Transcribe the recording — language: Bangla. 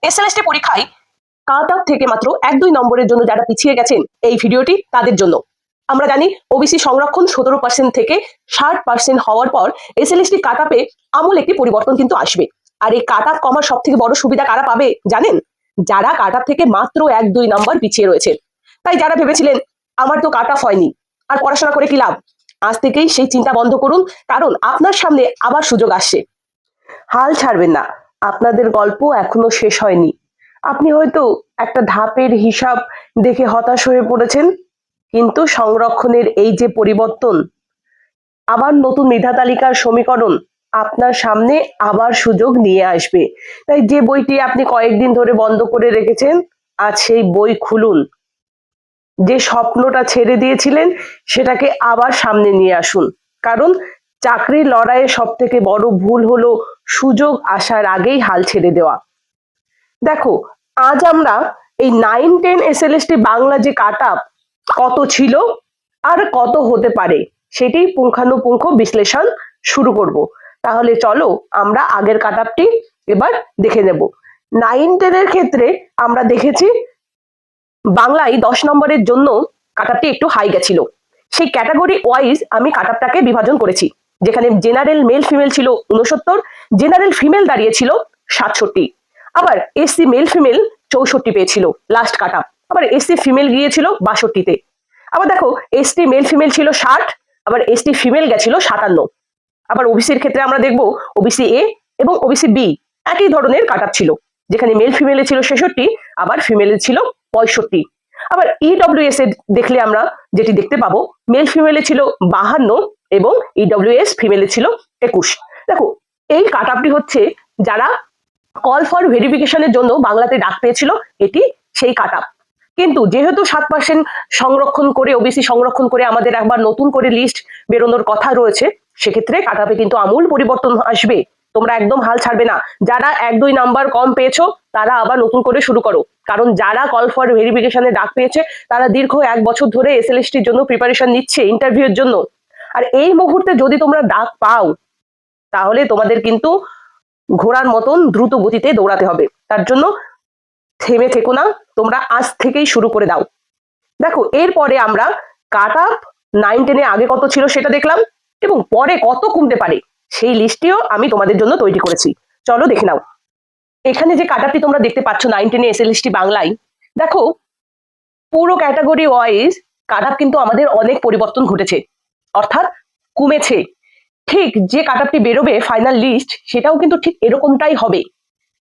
এসএলএসটি পরীক্ষায় কাট অফ থেকে মাত্র 1-2 নম্বরের জন্য যারা পিছিয়ে গেছেন, এই ভিডিওটি তাদের জন্য। আমরা জানি ওবিসি সংরক্ষণ 17% থেকে 60% হওয়ার পর এসএলএসটি কাট অফে আমূল একটি পরিবর্তন কিন্তু আসবে। আর এই কাট অফ কমার সব থেকে বড় সুবিধা কারা পাবে জানেন? যারা কাট অফ থেকে মাত্র 1-2 নম্বর পিছিয়ে রয়েছে। তাই যারা ভেবেছিলেন আমার তো কাট অফ হয়নি, আর পড়াশোনা করে কি লাভ, আজ থেকেই সেই চিন্তা বন্ধ করুন, কারণ আপনার সামনে আবার সুযোগ আসছে। হাল ছাড়বেন না, আপনাদের গল্প এখনো শেষ হয়নি। আপনি হয়তো একটা ধাপের হিসাব দেখে হতাশ হয়ে পড়েছেন, কিন্তু সংরক্ষণের এই যে পরিবর্তন, আবার নতুন মেধা তালিকার সমীকরণ আপনার সামনে আবার সুযোগ নিয়ে আসবে। তাই যে বইটি আপনি কয়েকদিন ধরে বন্ধ করে রেখেছেন, আজ সেই বই খুলুন। যে স্বপ্নটা ছেড়ে দিয়েছিলেন সেটাকে আবার সামনে নিয়ে আসুন, কারণ চাকরির লড়াইয়ে সব থেকে বড় ভুল হলো সুযোগ আসার আগেই হাল ছেড়ে দেওয়া। দেখো, আজ আমরা এই 9-10 এসএলএসটি বাংলা যে কাট অফ কত ছিল আর কত হতে পারে সেটি পুঙ্খানুপুঙ্খ বিশ্লেষণ শুরু করব। তাহলে চলো আমরা আগের কাট অফটি এবার দেখে নেব। 9-10 এর ক্ষেত্রে আমরা দেখেছি বাংলায় 10 নম্বরের জন্য কাট অফটি একটু হাই গেছিল। সেই ক্যাটাগরি ওয়াইজ আমি কাট অফটাকে বিভাজন করেছি, যেখানে জেনারেল মেল ফিমেল ছিল 69, জেনারেল ফিমেল দাঁড়িয়েছিল 67, আবার এসসি মেল ফিমেল 64 পেয়েছিল লাস্ট কাট অফ, আবার এসসি ফিমেল গিয়েছিল 62-তে। আবার দেখো, এসটি মেল ফিমেল ছিল 60, আবার এসটি ফিমেল গেছিল 57। আবার ওবিসির ক্ষেত্রে আমরা দেখবো ওবিসি এ এবং ওবিসি বি একই ধরনের কাট অফ ছিল, যেখানে মেল ফিমেলে ছিল 66, আবার ফিমেলে ছিল 65। আবার ইডব্লিউএস এ দেখলে আমরা যেটি দেখতে পাবো, মেল ফিমেলে ছিল 52 এবং ইডব্লিউএস ফিমেলে ছিল 21। দেখো, এই কাট অফটি হচ্ছে যারা কল ফর ভেরিফিকেশনের জন্য বাংলাতে ডাক পেয়েছিল, এটি সেই কাট অফ। কিন্তু যেহেতু 7% সংরক্ষণ করে, ওবিসি সংরক্ষণ করে আমাদের একবার নতুন করে লিস্ট বেরোনোর কথা রয়েছে, সেক্ষেত্রে কাট অফে কিন্তু আমূল পরিবর্তন আসবে। তোমরা একদম হাল ছাড়বে না। যারা 1-2 নাম্বার কম পেয়েছো তারা আবার নতুন করে শুরু করো, কারণ যারা কল ফর ভেরিফিকেশনে ডাক পেয়েছে তারা দীর্ঘ 1 বছর ধরে এসএলএসটির জন্য প্রিপারেশন নিচ্ছে, ইন্টারভিউর জন্য। আর এই মুহূর্তে যদি তোমরা ডাক পাও, তাহলে তোমাদের কিন্তু ঘোড়ার মতন দ্রুত গতিতে দৌড়াতে হবে। তার জন্য থেমে থেকো না, তোমরা আজ থেকেই শুরু করে দাও। দেখো, এরপরে আমরা কাট অফ 9-10 আগে কত ছিল সেটা দেখলাম, এবং পরে কত কমতে পারে সেই লিস্টটিও আমি তোমাদের জন্য তৈরি করেছি। চলো দেখে নাও। এখানে যে কাট অফটি তোমরা দেখতে পাচ্ছ 9-10 এসএলএসটি বাংলায়, দেখো পুরো ক্যাটাগরি ওয়াইজ কাট অফ কিন্তু আমাদের অনেক পরিবর্তন ঘটেছে, অর্থাৎ কমেছে। ঠিক যে কাট অফটি বেরোবে ফাইনাল লিস্ট, সেটাও কিন্তু ঠিক এরকমটাই হবে।